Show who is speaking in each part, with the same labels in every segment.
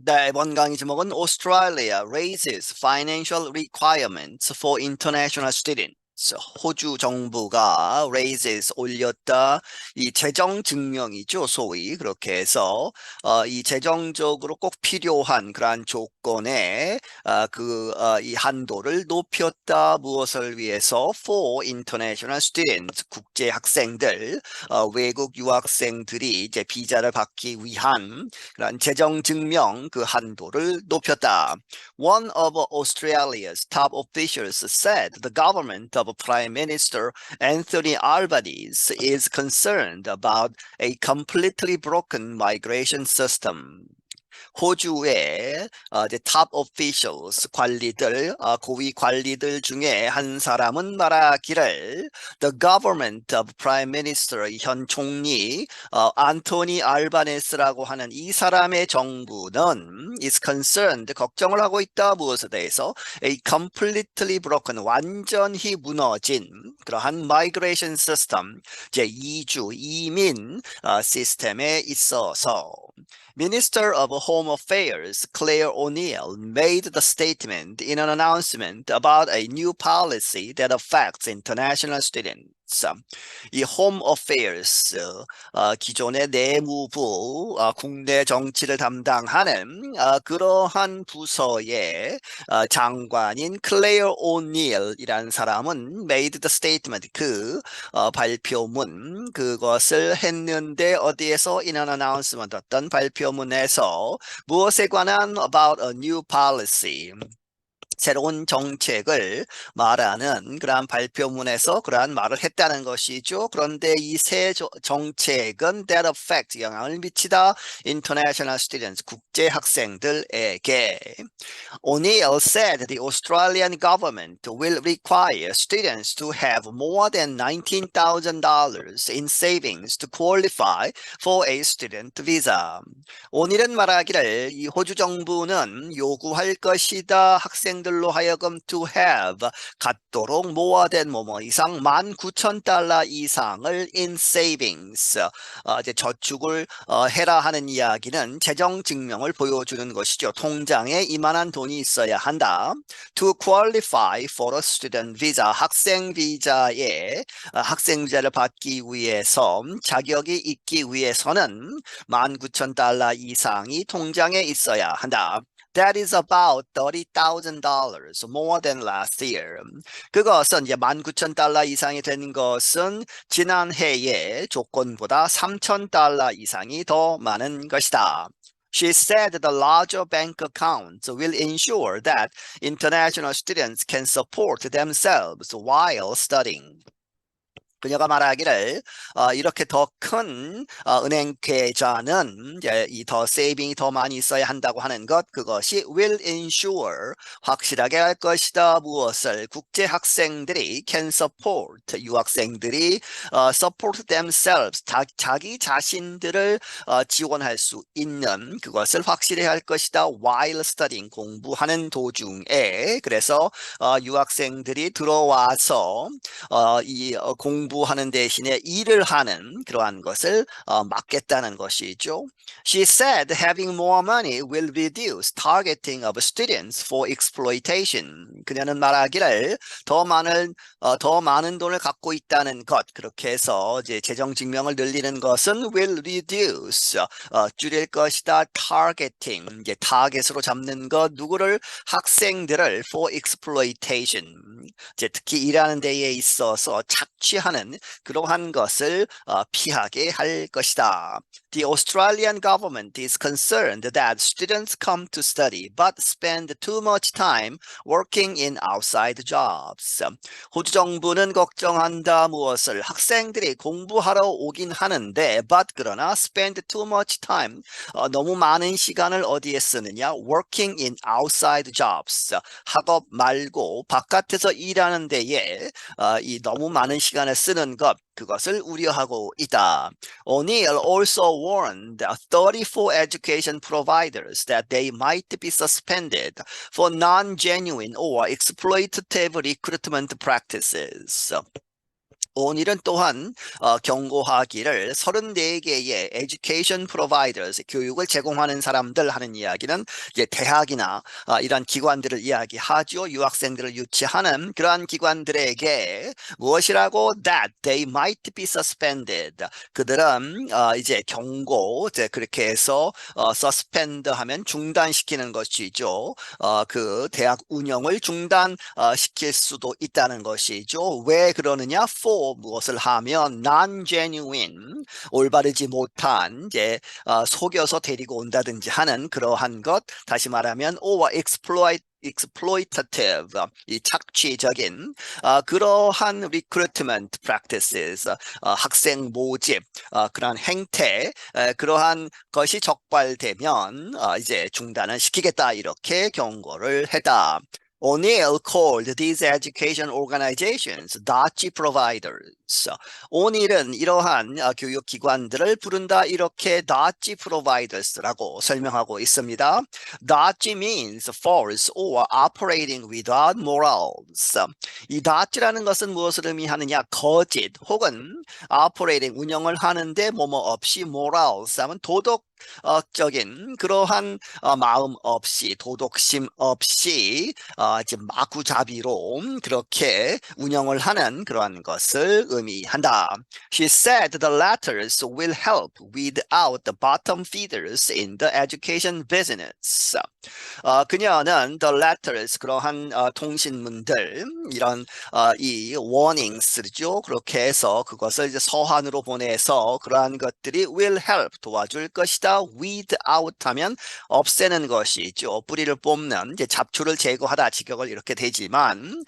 Speaker 1: 네, 이번 강의 제목은 Australia raises financial requirements for international students. 호주 정부가 raises 올렸다. 이 재정 증명이죠, 소위 그렇게 해서 이 재정적으로 꼭 필요한 그러한 조건에 이 한도를 높였다. 무엇을 위해서? For international students, 국제 학생들, 외국 유학생들이 이제 비자를 받기 위한 그런 재정 증명 그 한도를 높였다. One of Australia's top officials said the government of Prime Minister Anthony Albanese is concerned about a completely broken migration system. 호주의 이제 top officials 관리들, 고위 관리들 중에 한 사람은 말하기를 the government of Prime Minister 현 총리 안토니 알바네스라고 하는 이 사람의 정부는 is concerned 걱정을 하고 있다. 무엇에 대해서? A completely broken 완전히 무너진 그러한 migration system 제 이주 이민 시스템에 있어서 Minister of Home Affairs Claire O'Neill made the statement in an announcement about a new policy that affects international students. 이 Home Affairs, 기존의 내무부, 국내 정치를 담당하는 그러한 부서의 장관인 클레어 오닐이라는 사람은 made the statement, 발표문, 그것을 했는데 어디에서 in an announcement, 어떤 발표문에서 무엇에 관한 about a new policy, 새로운 정책을 말하는 그러한 발표문에서 그러한 말을 했다는 것이죠. 그런데 이 새 정책은 that affect 영향을 미치다 international students 국제 학생들에게. O'Neill said the Australian government will require students to have more than $19,000 in savings to qualify for a student visa. 오닐은 말하기를 이 호주 정부는 요구할 것이다. 학생들로 하여금 to have 갖도록 more than 뭐뭐 이상 19,000달러 이상을 in savings 이제 저축을 해라 하는 이야기는 재정 증명을 보여주는 것이죠. 통장에 이만한 돈이 있어야 한다. To qualify for a student visa 학생 비자에 학생 비자를 받기 위해서 자격이 있기 위해서는 19,000달러 이상이 통장에 있어야 한다. That is about $30,000 more than last year. 그것은 이제 19,000달러 이상이 되는 것은 지난해의 조건보다 3,000달러 이상이 더 많은 것이다. She said the larger bank accounts will ensure that international students can support themselves while studying. 그녀가 말하기를 이렇게 더 큰 은행 계좌는 이 더 세이빙이 더 많이 있어야 한다고 하는 것 그것이 will ensure 확실하게 할 것이다. 무엇을? 국제 학생들이 can support 유학생들이 support themselves 자기 자신들을 지원할 수 있는 그것을 확실히 할 것이다. while studying 공부하는 도중에 그래서 유학생들이 들어와서 이 공부하는 대신에 일을 하는 그러한 것을 막겠다는 것이죠. She said having more money will reduce targeting of students for exploitation. 그녀는 말하기를 더 많은 돈을 갖고 있다는 것 그렇게 해서 이제 재정 증명을 늘리는 것은 will reduce 줄일 것이다. targeting 이제 타겟으로 잡는 것 누구를 학생들을 for exploitation 이제 특히 일하는 데에 있어서 착취하는 그러한 것을 피하게 할 것이다. The Australian government is concerned that students come to study but spend too much time working in outside jobs. 호주 정부는 걱정한다. 무엇을? 학생들이 공부하러 오긴 하는데 but 그러나 spend too much time 너무 많은 시간을 어디에 쓰느냐? Working in outside jobs. 학업 말고 바깥에서 일하는 데에 이 너무 많은 시간을 쓰는 것 그것을 우려하고 있다. O'Neill also warned 34 education providers that they might be suspended for non-genuine or exploitative recruitment practices. 오늘은 또한 경고하기를 34개의 education providers, 교육을 제공하는 사람들 하는 이야기는 이제 대학이나 이런 기관들을 이야기하죠. 유학생들을 유치하는 그러한 기관들에게 무엇이라고? That they might be suspended. 그들은 이제 경고, 이제 그렇게 해서 suspend 하면 중단시키는 것이죠. 그 대학 운영을 중단시킬 수도 있다는 것이죠. 왜 그러느냐? For 무엇을 하면 non-genuine, 올바르지 못한 이제 속여서 데리고 온다든지 하는 그러한 것, 다시 말하면 or exploitative, 이 착취적인 그러한 recruitment practices, 학생 모집, 그러한 행태, 그러한 것이 적발되면 이제 중단을 시키겠다 이렇게 경고를 했다. O'Neill called these education organizations Dodgy providers. 오닐은 이러한 교육기관들을 부른다 이렇게 Dodgy providers라고 설명하고 있습니다. Dodgy means false or operating without morals. 이 dodgy라는 것은 무엇을 의미하느냐? 거짓 혹은 operating, 운영을 하는데 뭐뭐 없이 morals 하면 도덕적인 그러한 마음 없이, 도덕심 없이 지금 마구잡이로 그렇게 운영을 하는 그러한 것을 의미한다. She said the latters will help weed out the bottom feeders in the education business. 그녀는 the letters, 그러한 통신문들, 이런 이 warnings죠. 그렇게 해서 그것을 이제 서한으로 보내서 그러한 것들이 will help, 도와줄 것이다. weed out 하면 없애는 것이죠. 뿌리를 뽑는, 이제 잡초를 제거하다, 직역을 이렇게 되지만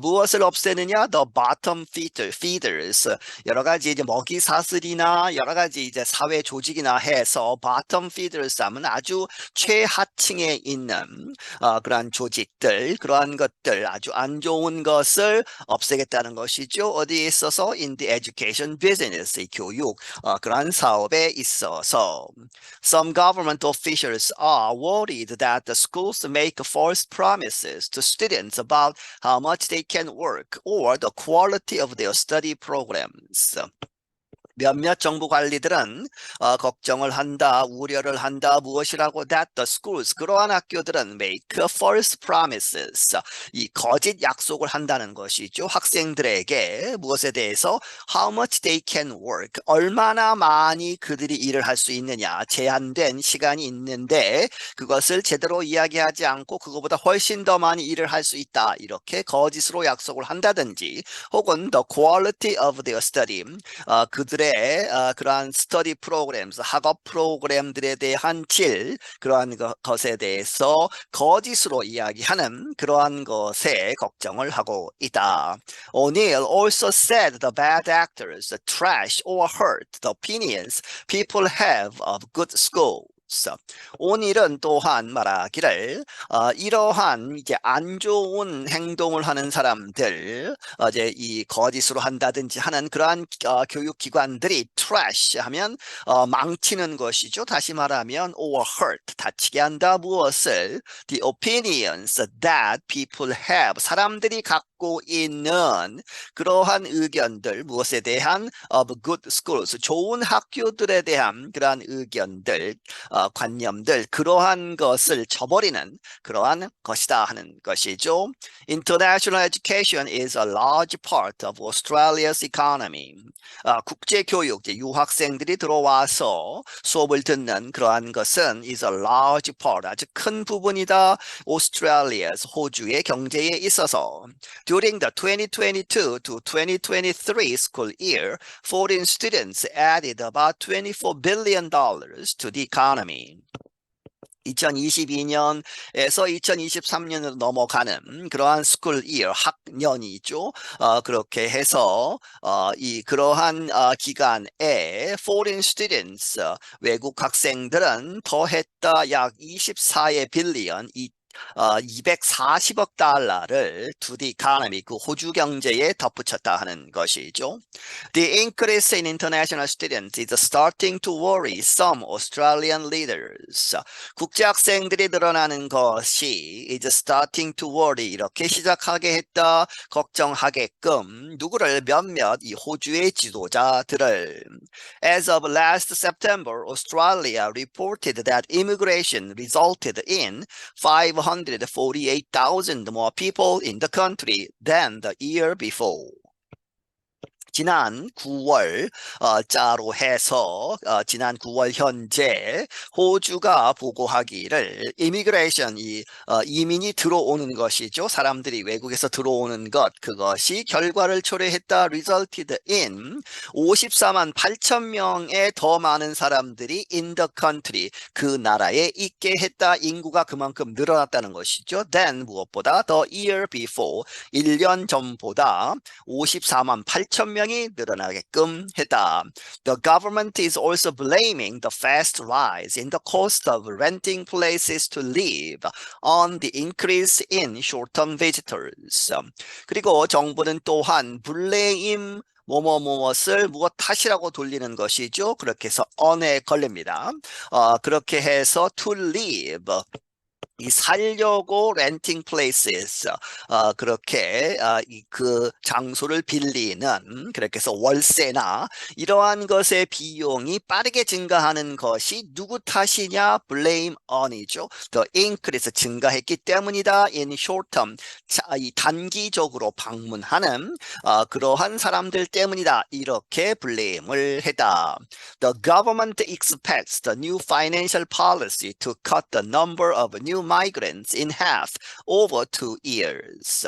Speaker 1: 무엇을 없애느냐? The bottom feeders, 여러 가지 이제 먹이 사슬이나 여러 가지 이제 사회 조직이나 해서 bottom feeders 하면 아주 최하층에 있는 그러한 조직들, 그러한 것들, 아주 안 좋은 것을 없애겠다는 것이죠. 어디에 있어서? In the education business, 이 교육 그러한 사업에 있어서. Some government officials are worried that the schools make false promises to students about how much they can work or the quality of their study programs. 몇몇 정부 관리들은 걱정을 한다, 우려를 한다. 무엇이라고? That the schools, 그러한 학교들은 make false promises, 이 거짓 약속을 한다는 것이죠. 학생들에게 무엇에 대해서? How much they can work, 얼마나 많이 그들이 일을 할 수 있느냐. 제한된 시간이 있는데 그것을 제대로 이야기하지 않고 그거보다 훨씬 더 많이 일을 할 수 있다. 이렇게 거짓으로 약속을 한다든지, 혹은 the quality of their study, 그들의 그러한 스터디 프로그램, 학업 프로그램들에 대한 질, 그러한 것에 대해서 거짓으로 이야기하는 그러한 것에 걱정을 하고 있다. O'Neill also said the bad actors trash or hurt the opinions people have of good schools. 오닐은 또한 말하기를 이러한 이제 안 좋은 행동을 하는 사람들, 이제 이 거짓으로 한다든지 하는 그러한 교육기관들이 trash 하면 망치는 것이죠. 다시 말하면 or hurt, 다치게 한다. 무엇을? The opinions that people have, 사람들이 갖고 있는 그러한 의견들, 무엇에 대한? of good schools, 좋은 학교들에 대한 그러한 의견들, 관념들, 그러한 것을 저버리는 그러한 것이다 하는 것이죠. International education is a large part of Australia's economy. 국제교육, 유학생들이 들어와서 수업을 듣는 그러한 것은 is a large part, 아주 큰 부분이다. Australia's, 호주의 경제에 있어서. During the 2022 to 2023 school year, foreign students added about $24 billion to the economy. 2022년에서 2023년으로 넘어가는 그러한 스쿨 이어, 학년이죠. 그렇게 해서 이 그러한 기간에 foreign students, 외국 학생들은 더했다 약 24의 빌리언, 240억 달러를 to the economy, 그 호주 경제에 덧붙였다 하는 것이죠. The increase in international students is starting to worry some Australian leaders. 국제 학생들이 늘어나는 것이 is starting to worry, 이렇게 시작하게 했다, 걱정하게끔 누구를, 몇몇 이 호주의 지도자들을. As of last September, Australia reported that immigration resulted in 548,000 more people in the country than the year before. 지난 9월 자로 해서 지난 9월 현재 호주가 보고하기를 이미그레이션, 이민이 들어오는 것이죠. 사람들이 외국에서 들어오는 것, 그것이 결과를 초래했다. resulted in 54만 8천 명의 더 많은 사람들이 in the country, 그 나라에 있게 했다. 인구가 그만큼 늘어났다는 것이죠. than, 무엇보다 the year before, 1년 전보다 54만 8천 명이 늘어나게끔 했다. The government is also blaming the fast rise in the cost of renting places to live on the increase in short-term visitors. 그리고 정부는 또한 블레임 뭐뭐무엇을 무엇 탓이라고 돌리는 것이죠. 그렇게 해서 on에 걸립니다. 그렇게 해서 to live, 이 살려고 renting places, 그렇게 그 장소를 빌리는, 그렇게 해서 월세나 이러한 것의 비용이 빠르게 증가하는 것이 누구 탓이냐? blame on이죠. The increase, 증가했기 때문이다. in short term, 이 단기적으로 방문하는 그러한 사람들 때문이다. 이렇게 blame을 했다. The government expects the new financial policy to cut the number of new migrants in half over 2 years.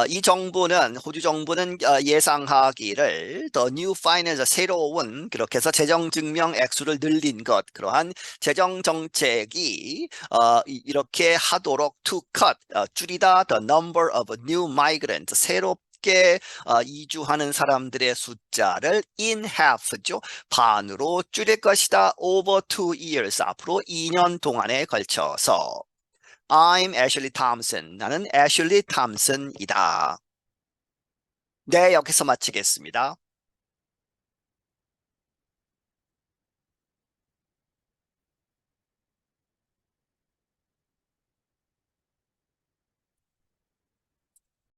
Speaker 1: 이 정부는, 호주 정부는 예상하기를 the new finance, 새로운, 그렇게 해서 재정 증명 액수를 늘린 것, 그러한 재정 정책이 이렇게 하도록 to cut, 줄이다 the number of new migrants, 새롭게 이주하는 사람들의 숫자를 in half죠. 반으로 줄일 것이다. over 2 years, 앞으로 2년 동안에 걸쳐서. I'm Ashley Thompson. 나는 애슐리 탐슨이다. 네, 여기서 마치겠습니다.